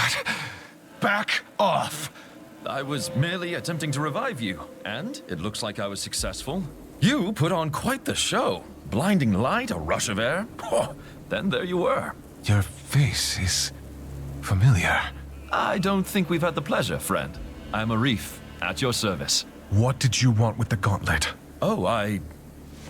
God. Back off. I was merely attempting to revive you, and it looks like I was successful. You put on quite the show. Blinding light, a rush of air. Oh, then there you were. Your face is familiar. I don't think we've had the pleasure, friend. I'm Arif, at your service. What did you want with the gauntlet? Oh, I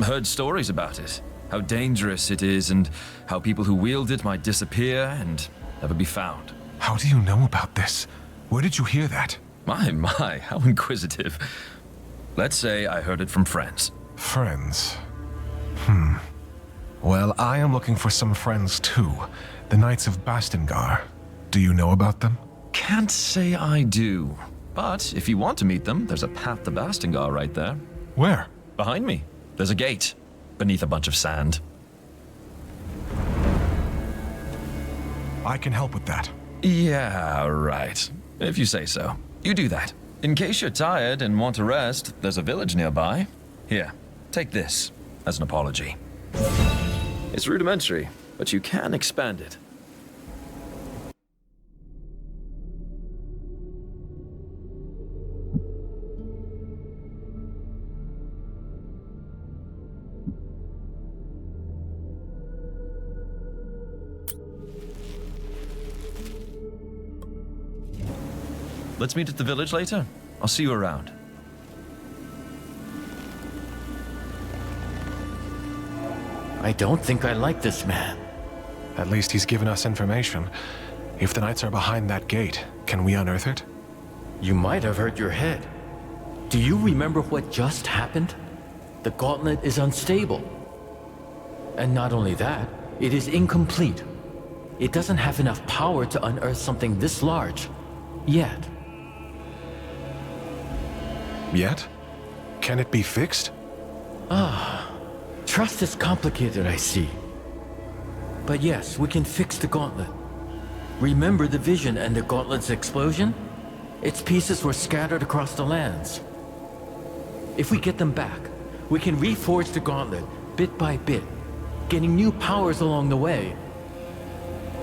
heard stories about it. How dangerous it is, and how people who wield it might disappear and never be found. How do you know about this? Where did you hear that? My, how inquisitive. Let's say I heard it from friends. Friends. Well, I am looking for some friends too. The Knights of Bastingar. Do you know about them? Can't say I do. But if you want to meet them, there's a path to Bastingar right there. Where? Behind me. There's a gate. Beneath a bunch of sand. I can help with that. Yeah, right. If you say so. You do that. In case you're tired and want to rest, there's a village nearby. Here, take this as an apology. It's rudimentary, but you can expand it. Let's meet at the village later. I'll see you around. I don't think I like this man. At least he's given us information. If the Knights are behind that gate, can we unearth it? You might have hurt your head. Do you remember what just happened? The gauntlet is unstable. And not only that, it is incomplete. It doesn't have enough power to unearth something this large. Yet. Yet? Can it be fixed? Trust is complicated, I see. But yes, we can fix the gauntlet. Remember the vision and the gauntlet's explosion? Its pieces were scattered across the lands. If we get them back, we can reforge the gauntlet bit by bit, gaining new powers along the way,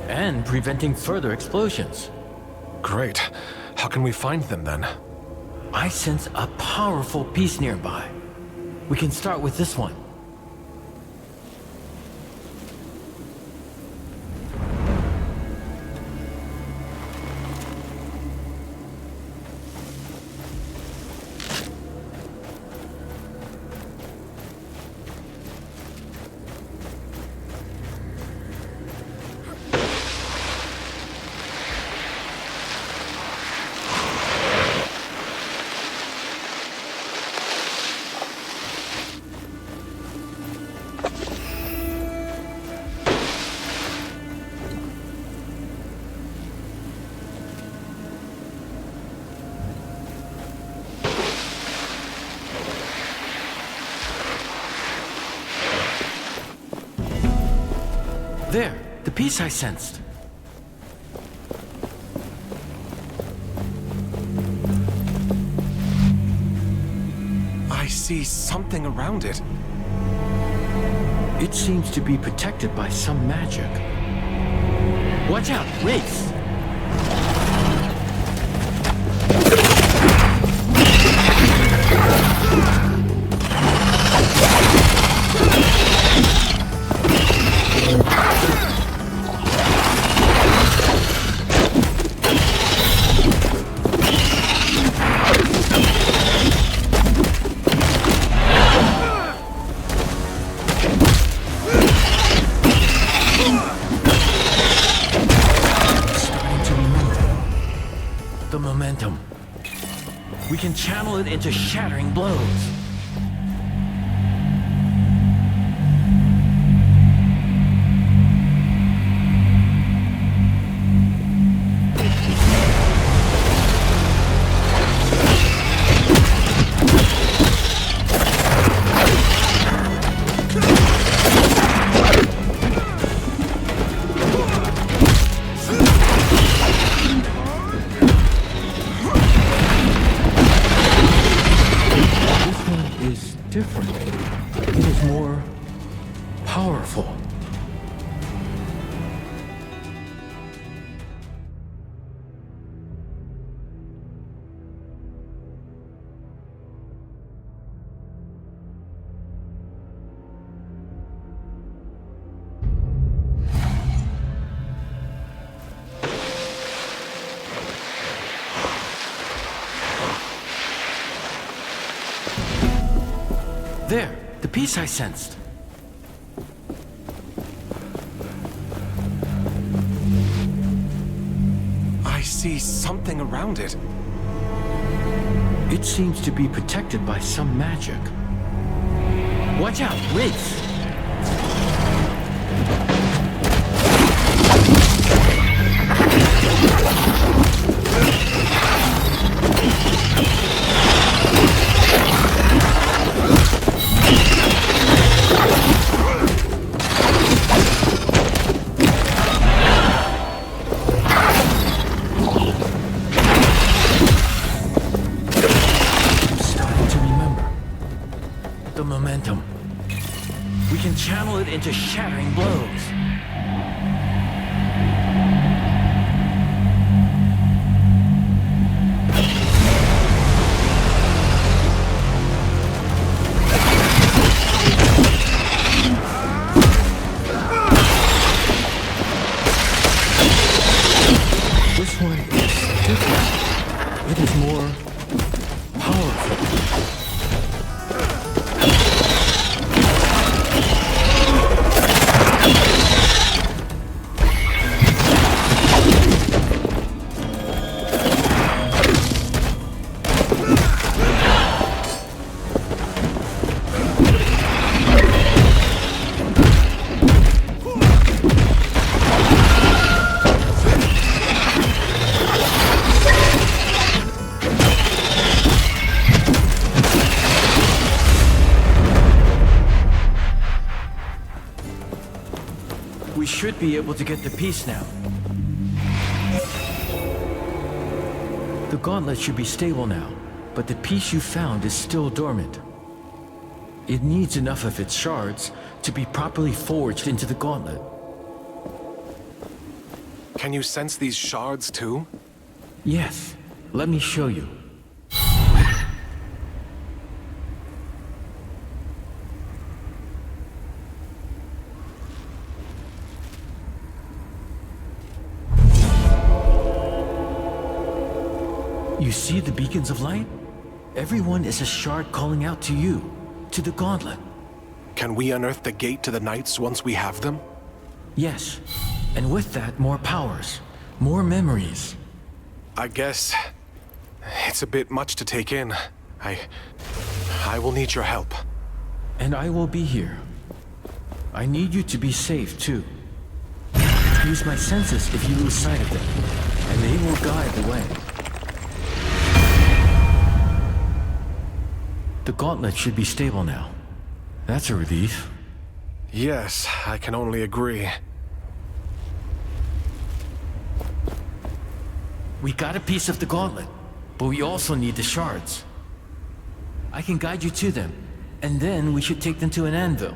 and preventing further explosions. Great. How can we find them then? I sense a powerful piece nearby. We can start with this one. There, the piece I sensed. I see something around it. It seems to be protected by some magic. Watch out, race! The momentum. We can channel it into shattering blows. There, the piece I sensed. I see something around it. It seems to be protected by some magic. Watch out, Wraiths! Channel it into shattering blows. This one is different. It is more powerful. We should be able to get the piece now. The gauntlet should be stable now, but the piece you found is still dormant. It needs enough of its shards to be properly forged into the gauntlet. Can you sense these shards too? Yes, let me show you. You see the beacons of light? Everyone is a shard calling out to you, to the gauntlet. Can we unearth the gate to the Knights once we have them? Yes, and with that, more powers, more memories. I guess it's a bit much to take in. I will need your help. And I will be here. I need you to be safe, too. Use my senses if you lose sight of them, and they will guide the way. The gauntlet should be stable now. That's a relief. Yes, I can only agree. We got a piece of the gauntlet, but we also need the shards. I can guide you to them, and then we should take them to an anvil.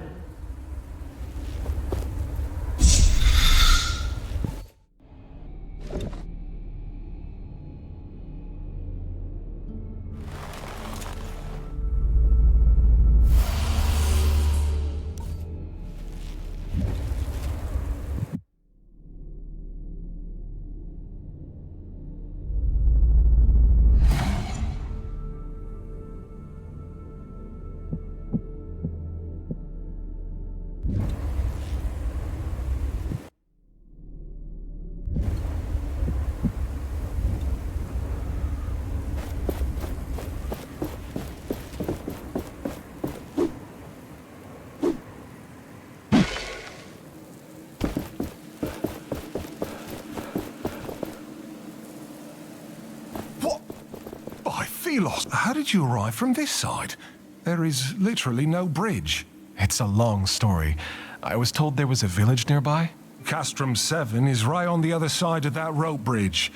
How did you arrive from this side? There is literally no bridge. It's a long story. I was told there was a village nearby. Castrum 7 is right on the other side of that rope bridge.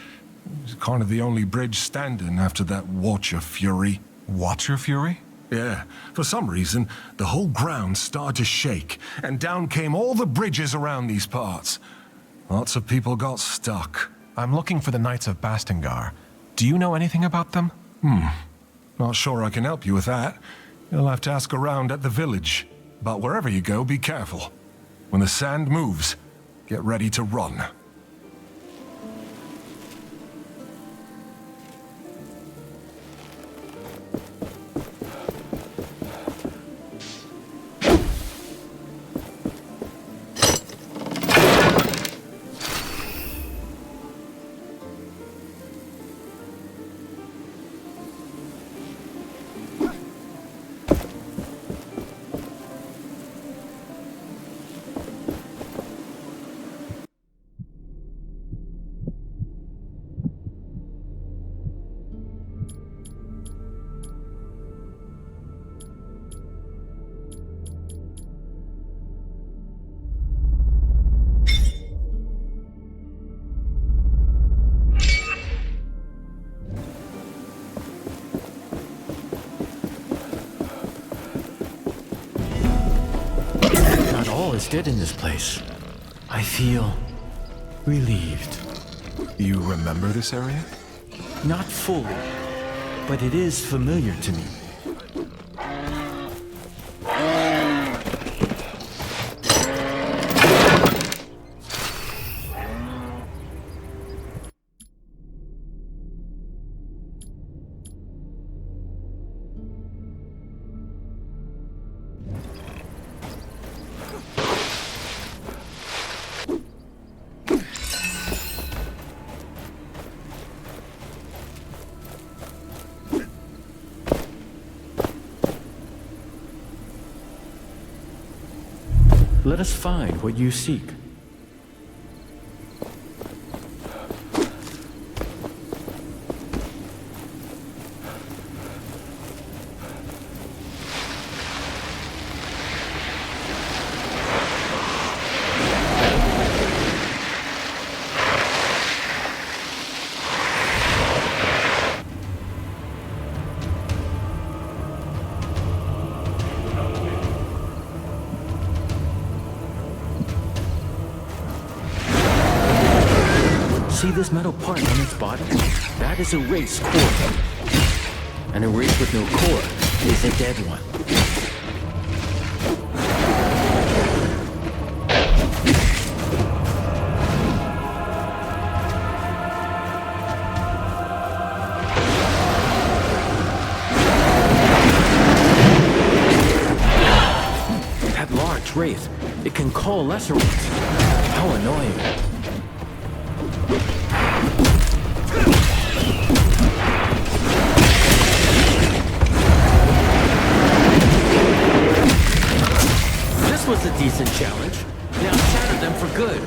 It's kind of the only bridge standing after that Watcher Fury. Watcher Fury? Yeah, for some reason, the whole ground started to shake, and down came all the bridges around these parts. Lots of people got stuck. I'm looking for the Knights of Bastingar. Do you know anything about them? Not sure I can help you with that. You'll have to ask around at the village. But wherever you go, be careful. When the sand moves, get ready to run. us did in this place. I feel relieved. You remember this area? Not fully, but it is familiar to me. Let us find what you seek. See this metal part on its body? That is a race core. And a race with no core is a dead one. That large wraith, it can call lesser ones. How annoying. Was a decent challenge. Now shatter them for good.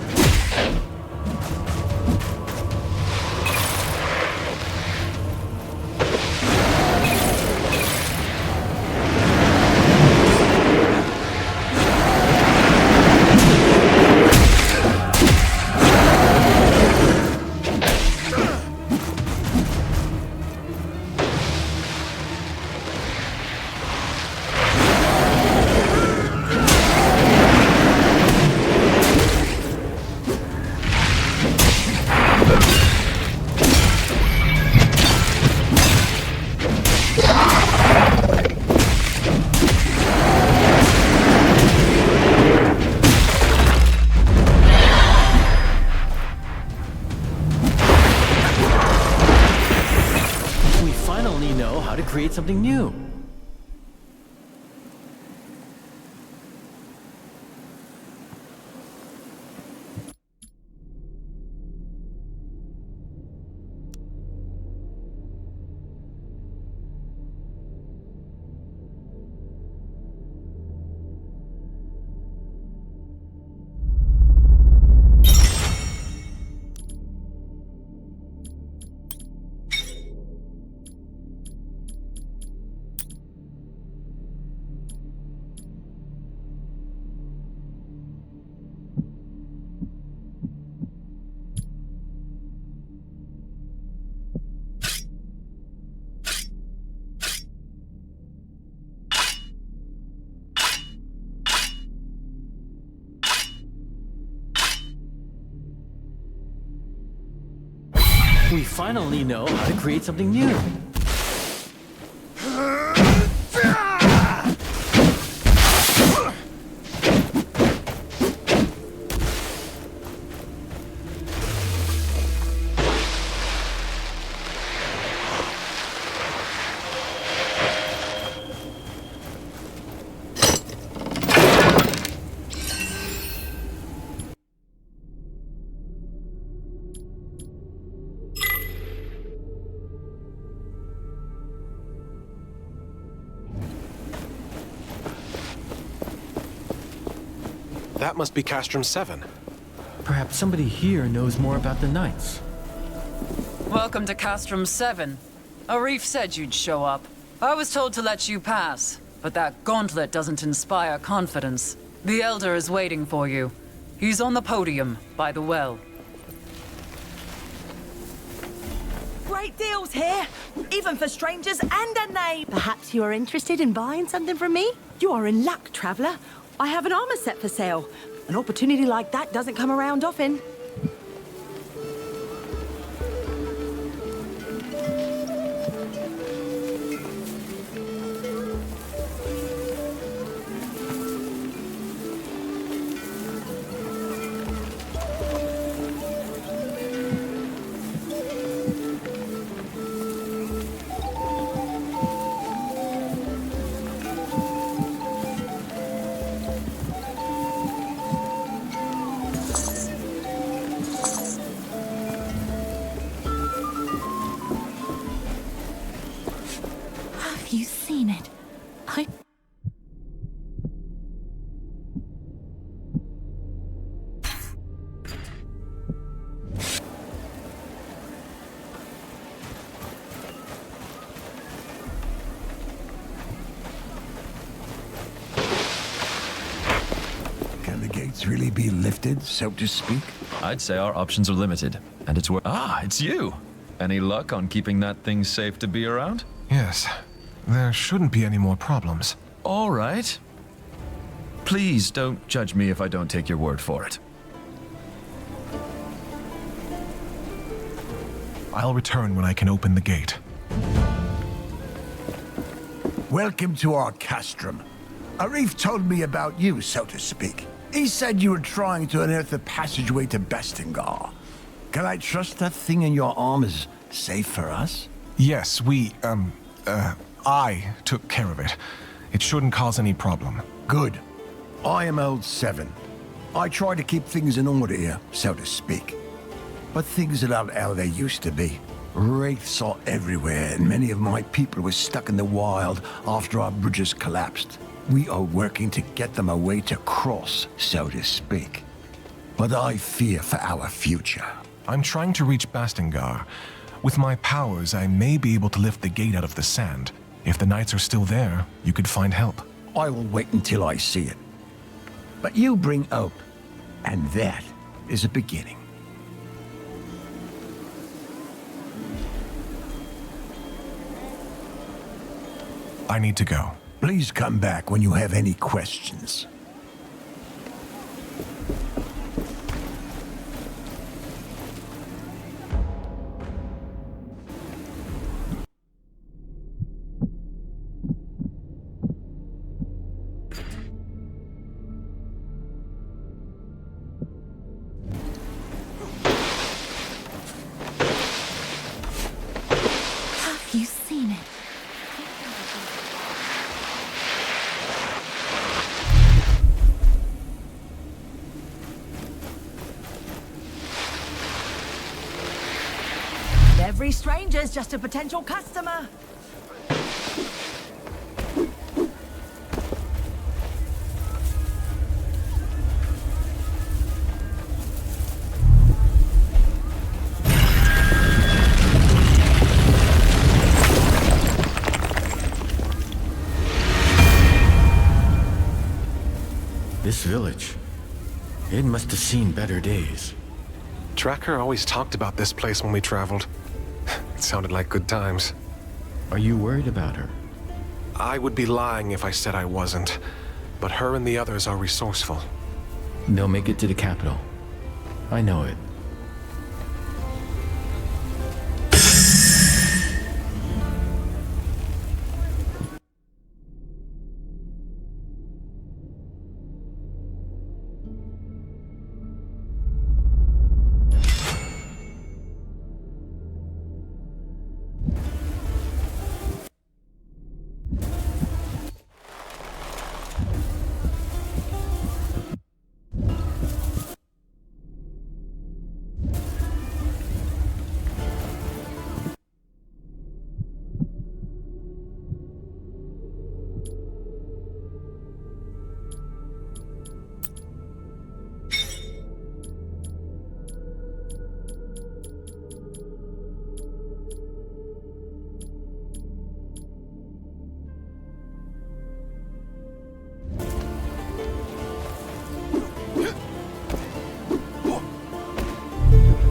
Create something new. We finally know how to create something new. That must be Castrum 7. Perhaps somebody here knows more about the Knights. Welcome to Castrum 7. Arif said you'd show up. I was told to let you pass, but that gauntlet doesn't inspire confidence. The Elder is waiting for you. He's on the podium, by the well. Great deals here, even for strangers and a name. Perhaps you are interested in buying something from me? You are in luck, traveler. I have an armor set for sale. An opportunity like that doesn't come around often. Have you seen it? I... Can the gates really be lifted, so to speak? I'd say our options are limited, and it's where. Ah, it's you! Any luck on keeping that thing safe to be around? Yes. There shouldn't be any more problems. All right. Please don't judge me if I don't take your word for it. I'll return when I can open the gate. Welcome to our castrum. Arif told me about you, so to speak. He said you were trying to unearth a passageway to Bastingar. Can I trust that thing in your arm is safe for us? Yes, I took care of it. It shouldn't cause any problem. Good. I am old 7. I try to keep things in order here, so to speak. But things are not how they used to be. Wraiths are everywhere, and many of my people were stuck in the wild after our bridges collapsed. We are working to get them a way to cross, so to speak. But I fear for our future. I'm trying to reach Bastingar. With my powers, I may be able to lift the gate out of the sand. If the knights are still there, you could find help. I will wait until I see it. But you bring hope, and that is a beginning. I need to go. Please come back when you have any questions. Have you seen it? Every stranger's just a potential customer. This village, it must have seen better days. Tracker always talked about this place when we traveled. It sounded like good times. Are you worried about her? I would be lying if I said I wasn't. But her and the others are resourceful. They'll make it to the capital. I know it.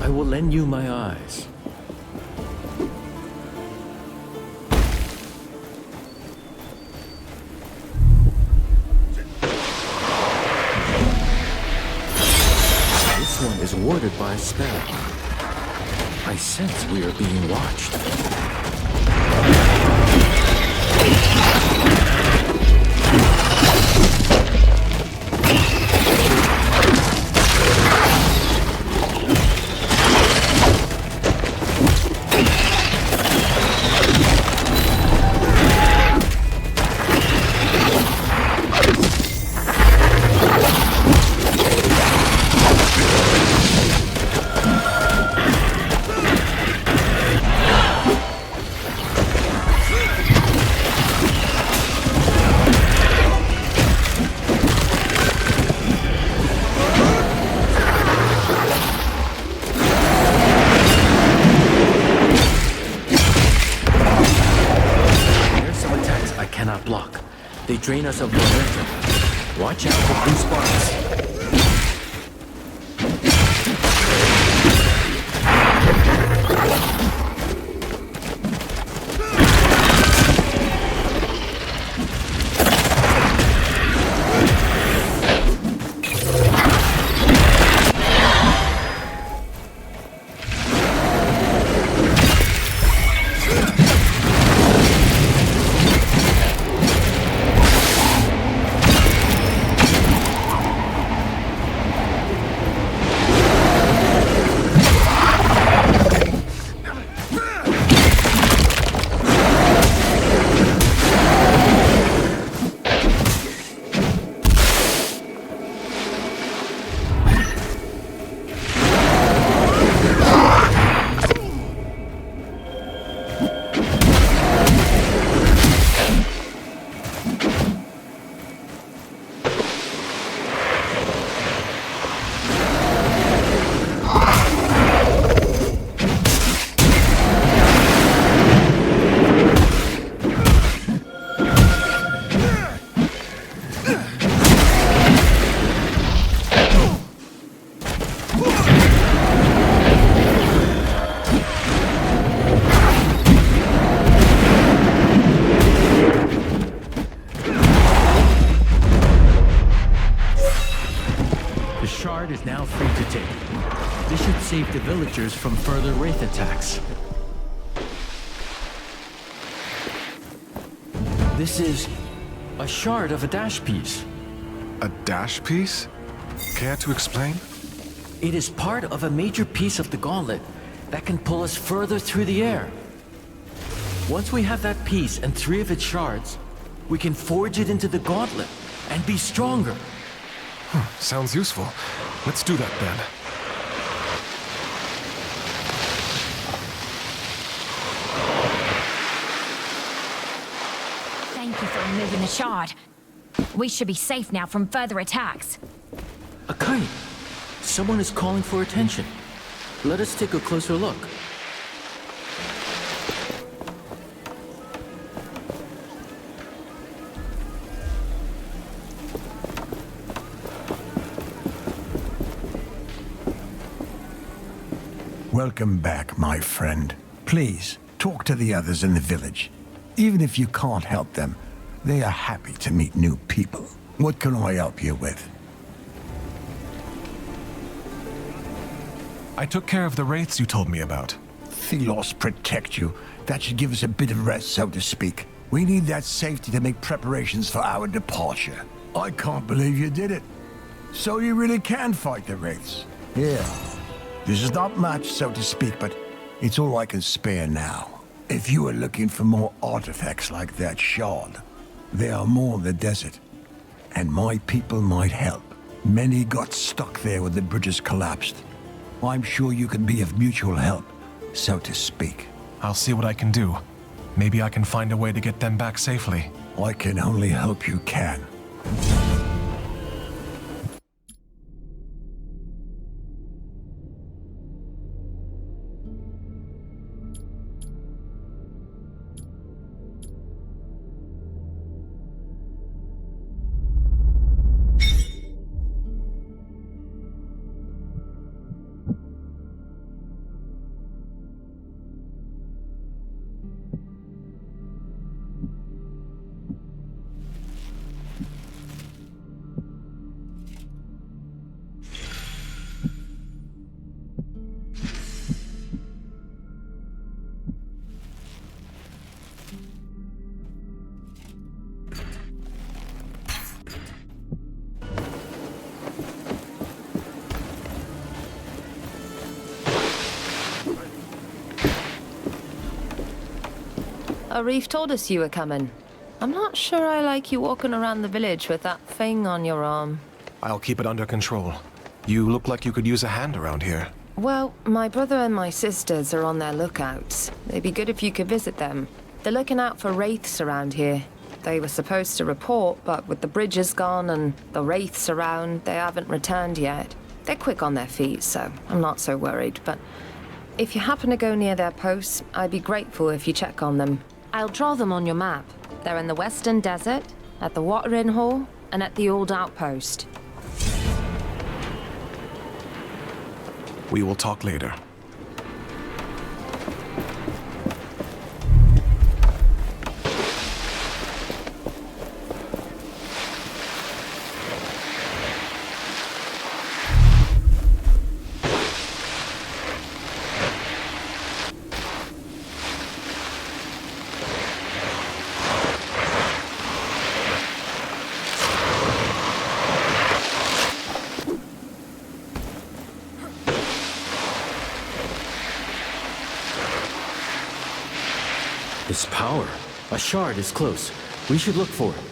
I will lend you my eyes. this one is warded by a spell. I sense we are being watched. Block. They drain us of momentum. Watch out for blue sparks. Is now free to take. This should save the villagers from further wraith attacks. This is a shard of a dash piece. A dash piece? Care to explain? It is part of a major piece of the gauntlet that can pull us further through the air. Once we have that piece and 3 of its shards, we can forge it into the gauntlet and be stronger. Sounds useful. Let's do that then. Thank you for removing the shard. We should be safe now from further attacks. Akane, someone is calling for attention. Let us take a closer look. Welcome back, my friend. Please, talk to the others in the village. Even if you can't help them, they are happy to meet new people. What can I help you with? I took care of the wraiths you told me about. Thelos protect you. That should give us a bit of rest, so to speak. We need that safety to make preparations for our departure. I can't believe you did it. So you really can fight the wraiths? Yeah. This is not much, so to speak, but it's all I can spare now. If you are looking for more artifacts like that shard, there are more in the desert, and my people might help. Many got stuck there when the bridges collapsed. I'm sure you can be of mutual help, so to speak. I'll see what I can do. Maybe I can find a way to get them back safely. I can only hope you can. Arif told us you were coming. I'm not sure I like you walking around the village with that thing on your arm. I'll keep it under control. You look like you could use a hand around here. Well, my brother and my sisters are on their lookouts. It'd be good if you could visit them. They're looking out for wraiths around here. They were supposed to report, but with the bridges gone and the wraiths around, they haven't returned yet. They're quick on their feet, so I'm not so worried, but if you happen to go near their posts, I'd be grateful if you check on them. I'll draw them on your map. They're in the Western Desert, at the Watering Hall, and at the Old Outpost. We will talk later. This power. A shard is close. We should look for it.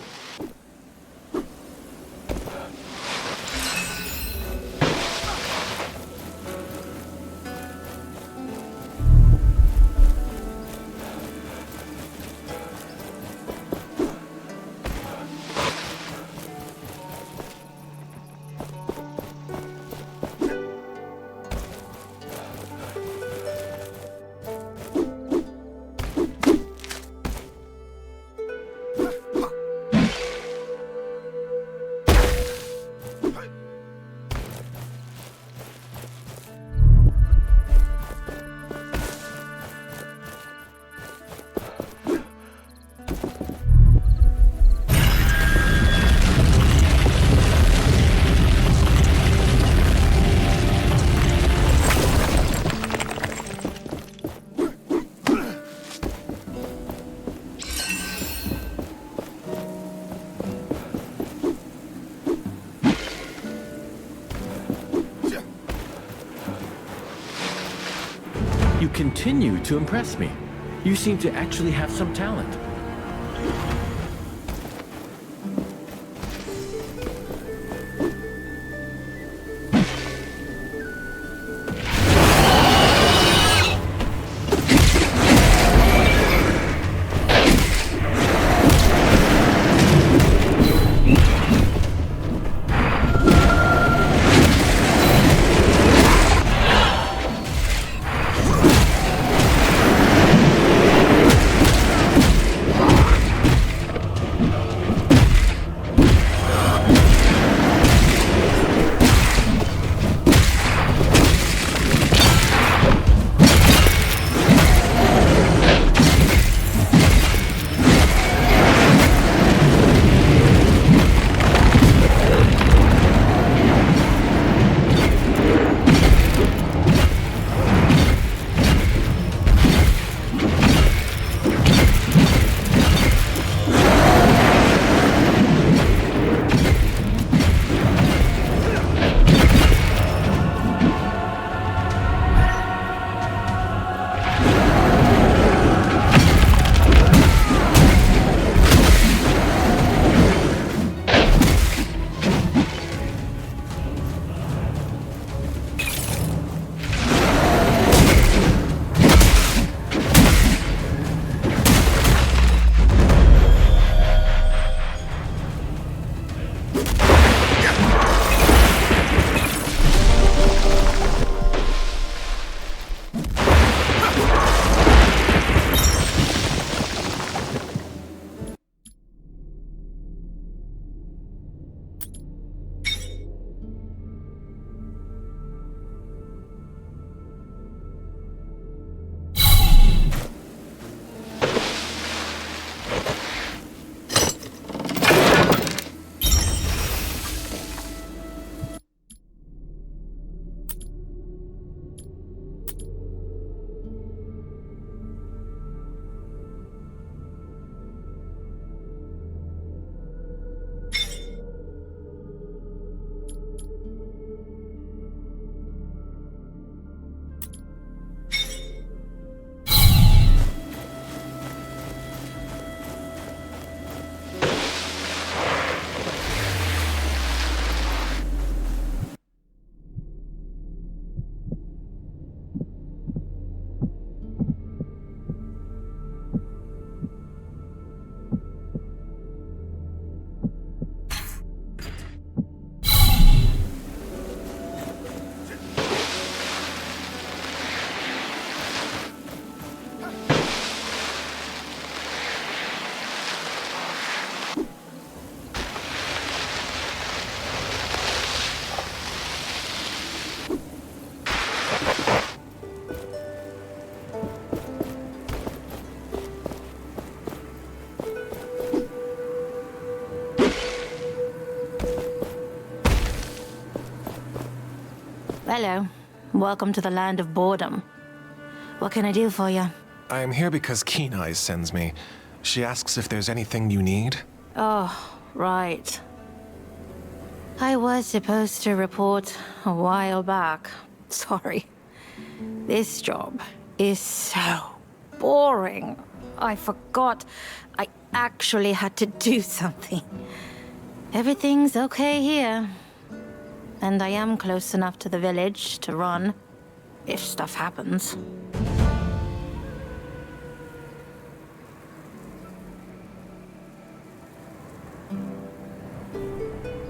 You continue to impress me. You seem to actually have some talent. Hello. Welcome to the land of boredom. What can I do for you? I am here because Keen Eyes sends me. She asks if there's anything you need. Oh, right. I was supposed to report a while back. Sorry. This job is so boring. I forgot I actually had to do something. Everything's okay here. And I am close enough to the village to run, if stuff happens.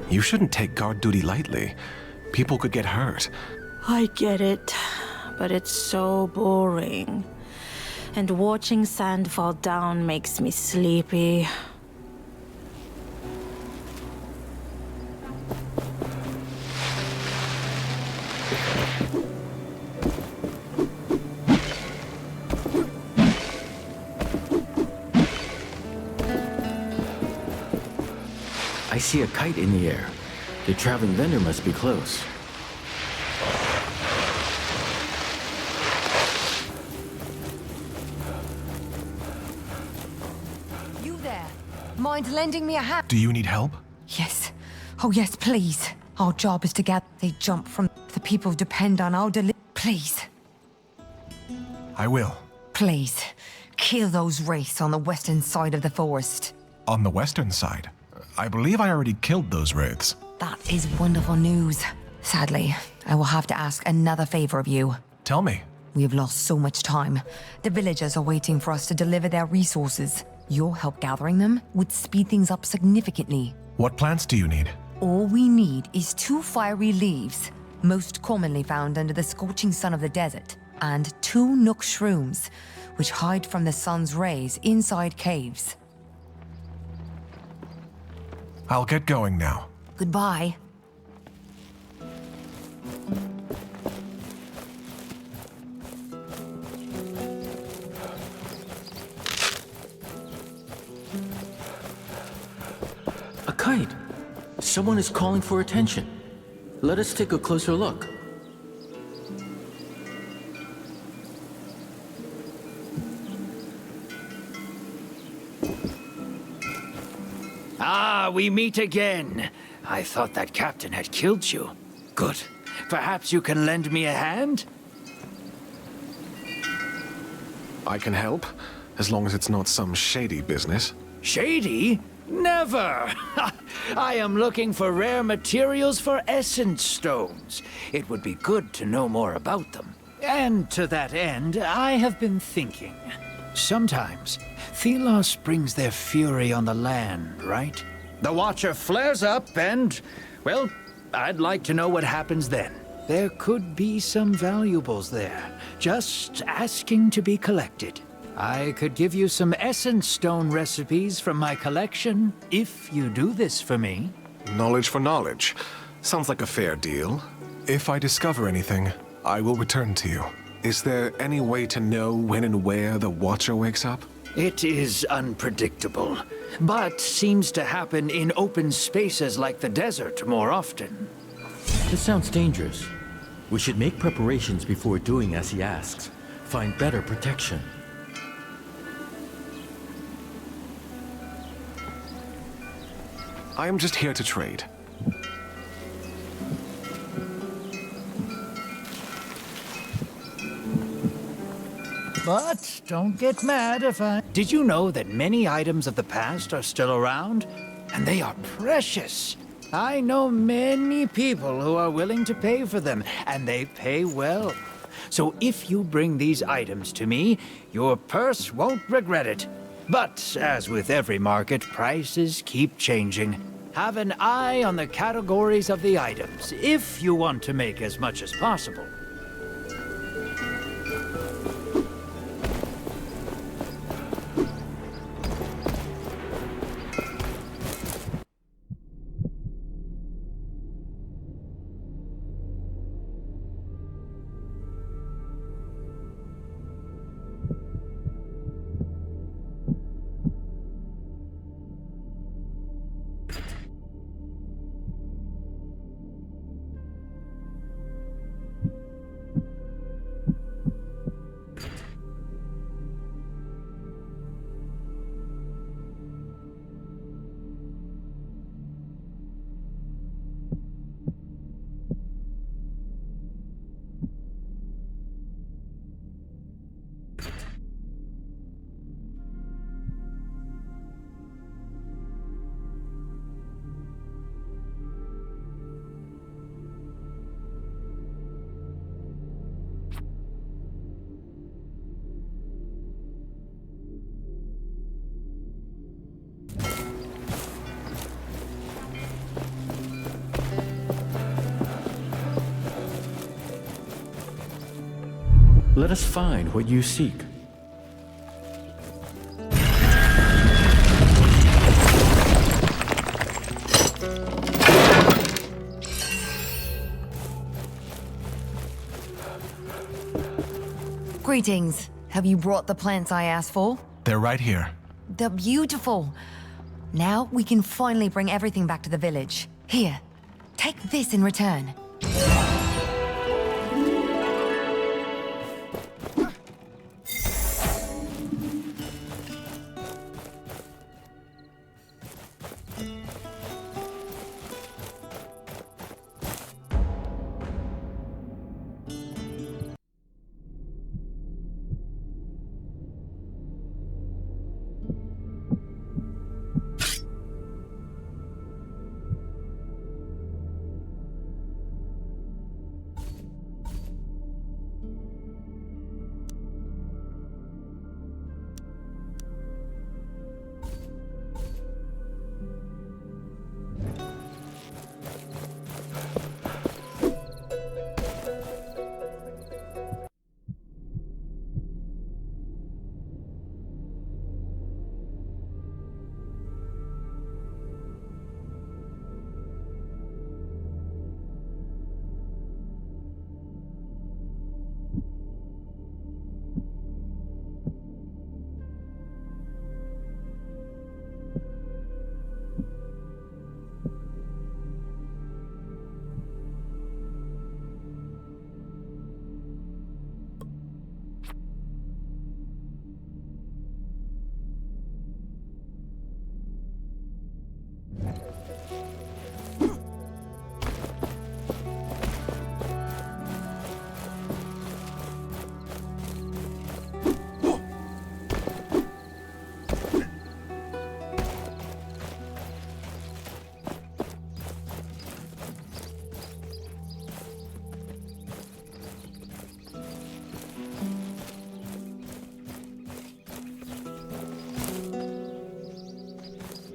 You shouldn't take guard duty lightly. People could get hurt. I get it, but it's so boring. And watching sand fall down makes me sleepy. I see a kite in the air. The traveling vendor must be close. You there? Mind lending me a hand? Do you need help? Yes. Oh, yes, please. Our job is to get they jump from the people who depend on our Please. I will. Please. Kill those wraiths on the western side of the forest. On the western side? I believe I already killed those wraiths. That is wonderful news. Sadly, I will have to ask another favor of you. Tell me. We have lost so much time. The villagers are waiting for us to deliver their resources. Your help gathering them would speed things up significantly. What plants do you need? All we need is 2 fiery leaves, most commonly found under the scorching sun of the desert, and 2 nook shrooms, which hide from the sun's rays inside caves. I'll get going now. Goodbye. A kite! Someone is calling for attention. Let us take a closer look. Ah, we meet again. I thought that captain had killed you. Good. Perhaps you can lend me a hand? I can help, as long as it's not some shady business. Shady? Never! I am looking for rare materials for essence stones. It would be good to know more about them. And to that end, I have been thinking. Sometimes, Thelos brings their fury on the land, right? The Watcher flares up and, well, I'd like to know what happens then. There could be some valuables there, just asking to be collected. I could give you some essence stone recipes from my collection, if you do this for me. Knowledge for knowledge. Sounds like a fair deal. If I discover anything, I will return to you. Is there any way to know when and where the Watcher wakes up? It is unpredictable, but seems to happen in open spaces like the desert more often. This sounds dangerous. We should make preparations before doing as he asks. Find better protection. I am just here to trade. But don't get mad if I... Did you know that many items of the past are still around? And they are precious. I know many people who are willing to pay for them, and they pay well. So if you bring these items to me, your purse won't regret it. But as with every market, prices keep changing. Have an eye on the categories of the items, if you want to make as much as possible. Let us find what you seek. Greetings. Have you brought the plants I asked for? They're right here. They're beautiful. Now we can finally bring everything back to the village. Here, take this in return.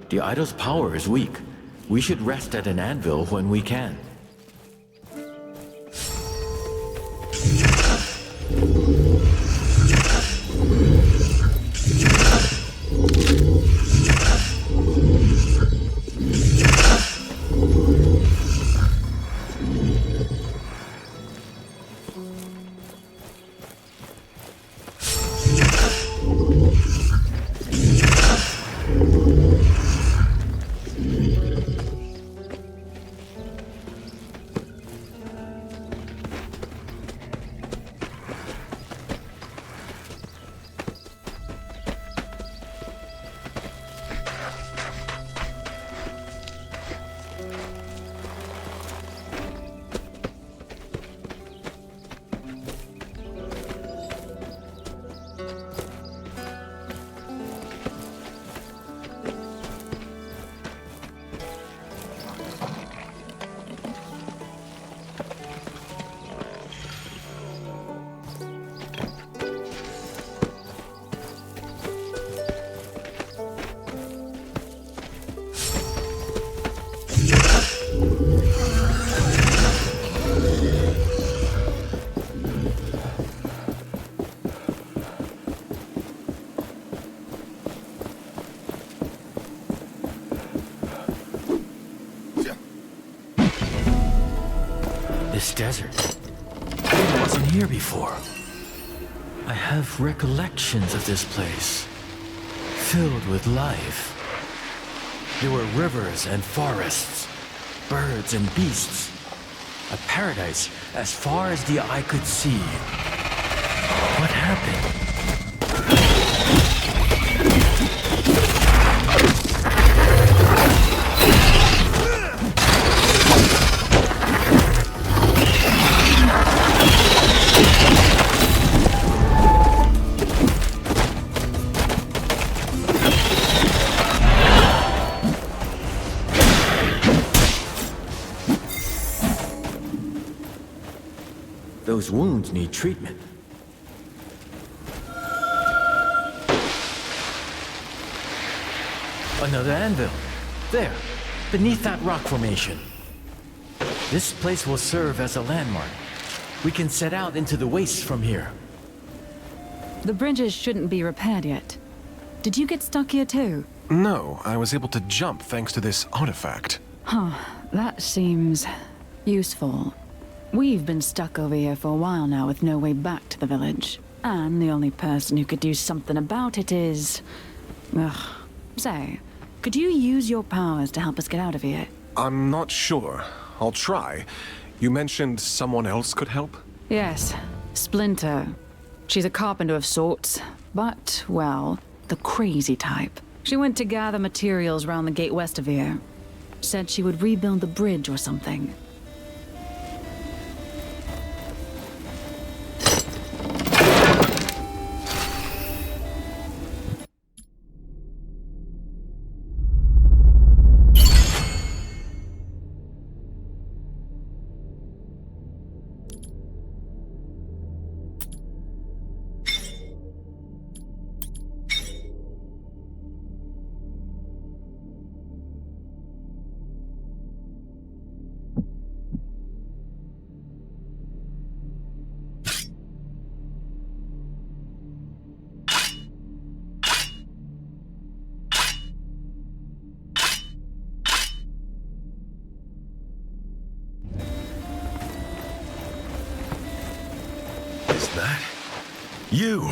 The idol's power is weak. We should rest at an anvil when we can. This desert. It wasn't here before. I have recollections of this place, filled with life. There were rivers and forests, birds and beasts. A paradise as far as the eye could see. What happened? Those wounds need treatment. Another anvil. There, beneath that rock formation. This place will serve as a landmark. We can set out into the wastes from here. The bridges shouldn't be repaired yet. Did you get stuck here too? No, I was able to jump thanks to this artifact. Huh, that seems useful. We've been stuck over here for a while now with no way back to the village. And the only person who could do something about it is... Ugh. Say, could you use your powers to help us get out of here? I'm not sure. I'll try. You mentioned someone else could help? Yes, Splinter. She's a carpenter of sorts, but, well, the crazy type. She went to gather materials around the gate west of here. Said she would rebuild the bridge or something.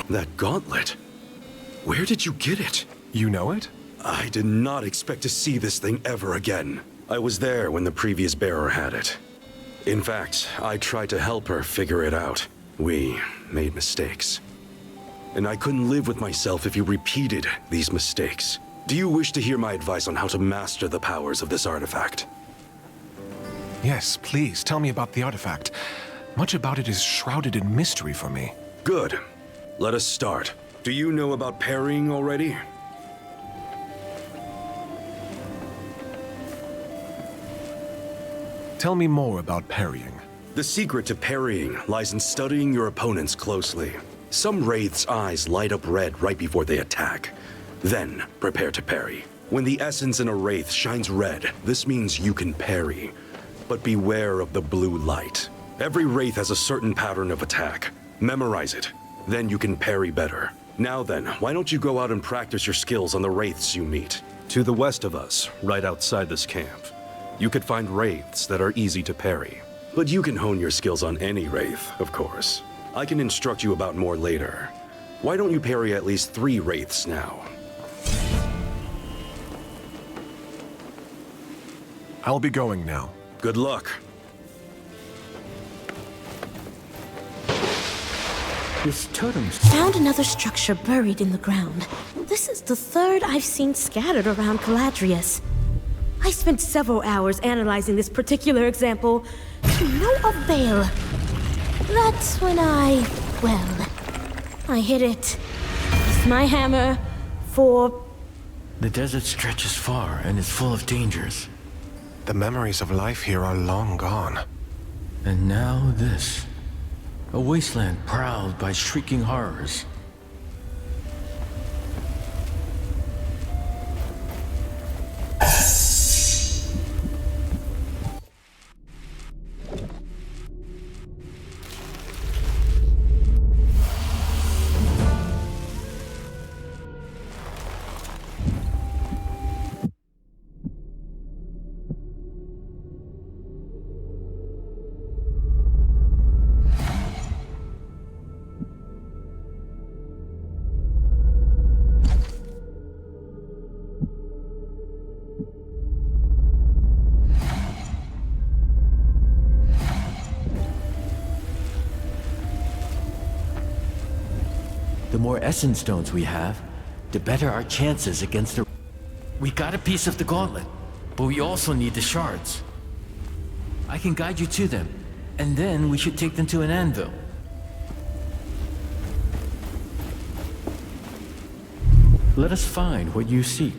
That gauntlet. Where did you get it? You know it? I did not expect to see this thing ever again. I was there when the previous bearer had it. In fact, I tried to help her figure it out. We made mistakes. And I couldn't live with myself if you repeated these mistakes. Do you wish to hear my advice on how to master the powers of this artifact? Yes, please, tell me about the artifact. Much about it is shrouded in mystery for me. Good. Let us start. Do you know about parrying already? Tell me more about parrying. The secret to parrying lies in studying your opponents closely. Some wraiths' eyes light up red right before they attack. Then, prepare to parry. When the essence in a wraith shines red, this means you can parry. But beware of the blue light. Every wraith has a certain pattern of attack. Memorize it. Then you can parry better. Now then, why don't you go out and practice your skills on the wraiths you meet? To the west of us, right outside this camp, you could find wraiths that are easy to parry. But you can hone your skills on any wraith, of course. I can instruct you about more later. Why don't you parry at least 3 wraiths now? I'll be going now. Good luck. This totem's... Found another structure buried in the ground. This is the third I've seen scattered around Caladrius. I spent several hours analyzing this particular example, to no avail. That's when I hit it with my hammer for... The desert stretches far and is full of dangers. The memories of life here are long gone. And now this. A wasteland prowled by shrieking horrors. The more essence stones we have, the better our chances against the... We got a piece of the gauntlet, but we also need the shards. I can guide you to them, and then we should take them to an anvil. Let us find what you seek.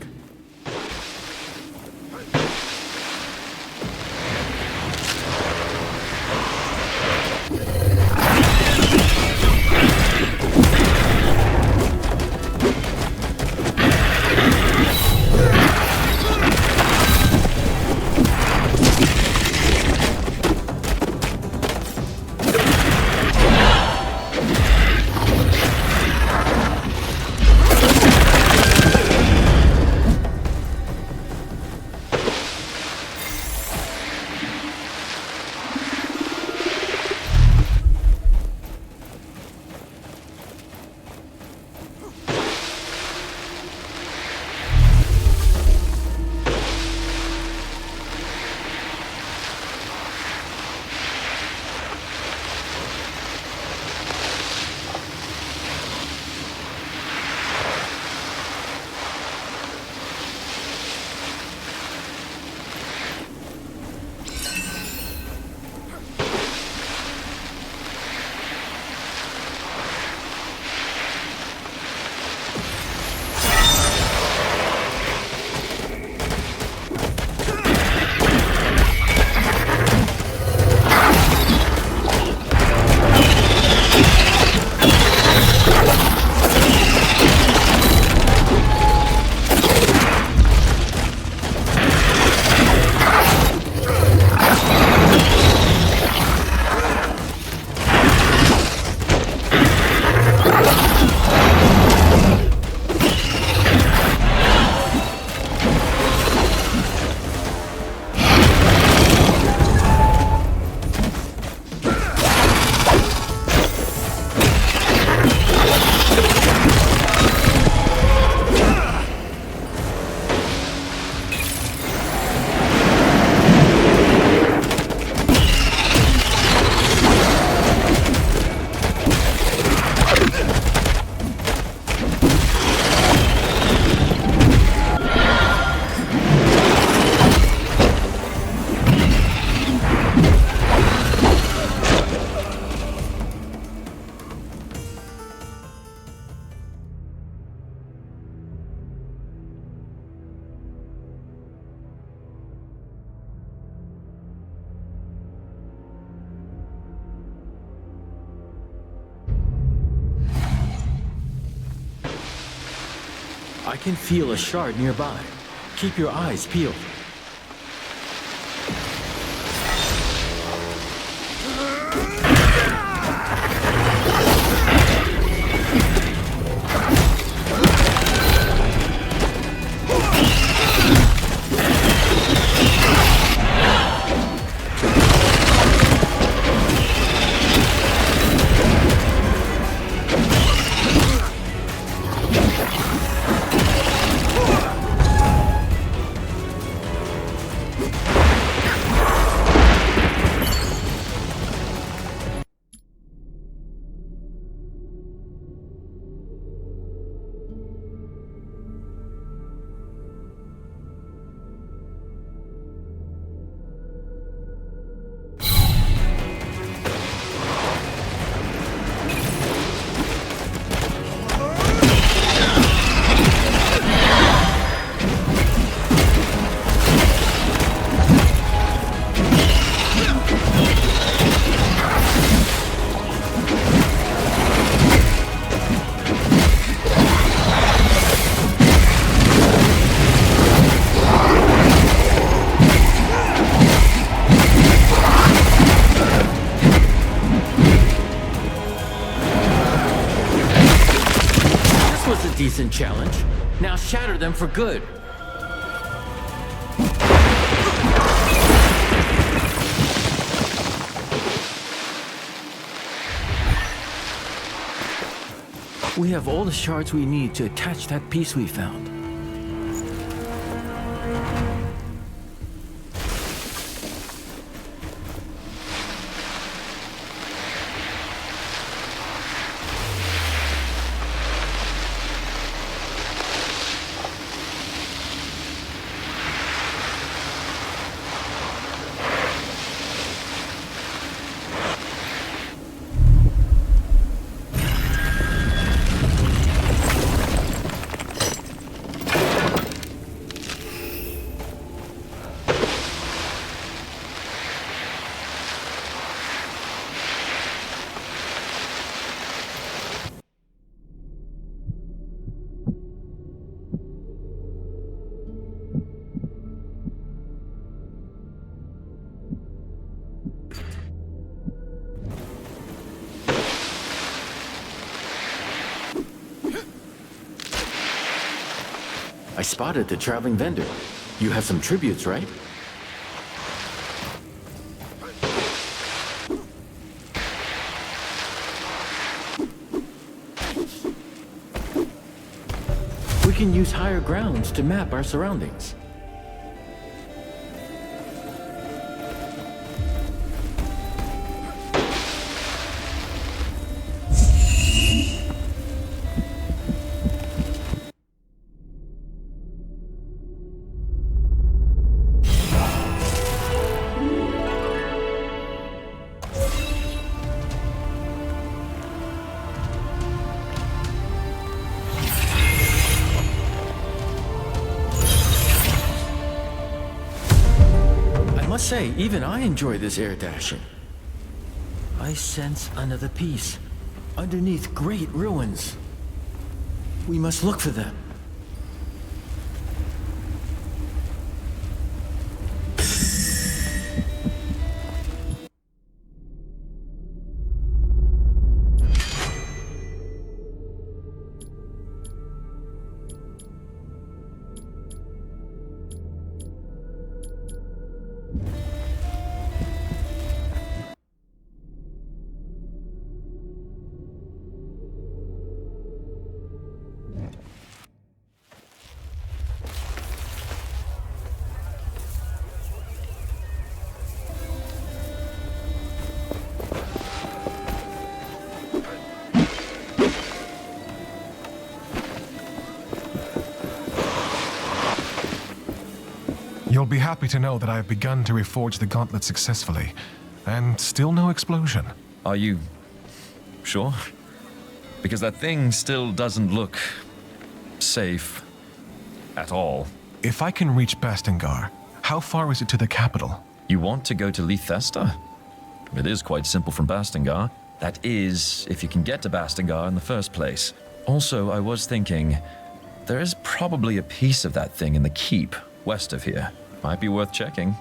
I can feel a shard nearby. Keep your eyes peeled. Decent challenge. Now shatter them for good. We have all the shards we need to attach that piece we found. I spotted the traveling vendor. You have some tributes, right? We can use higher grounds to map our surroundings. I must say, even I enjoy this air dashing. I sense another piece, underneath great ruins. We must look for them. You'll be happy to know that I have begun to reforge the gauntlet successfully, and still no explosion. Are you sure? Because that thing still doesn't look safe at all. If I can reach Bastingar, how far is it to the capital? You want to go to Lethesta? It is quite simple from Bastingar. That is, if you can get to Bastingar in the first place. Also, I was thinking, There is probably a piece of that thing in the keep west of here. Might be worth checking.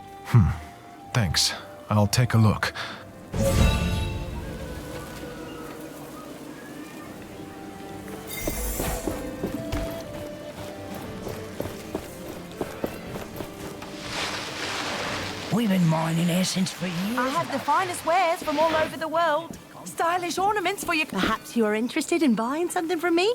Thanks. I'll take a look. We've been mining essence for years. I have the finest wares from all over the world. Stylish ornaments for you. Perhaps you are interested in buying something from me?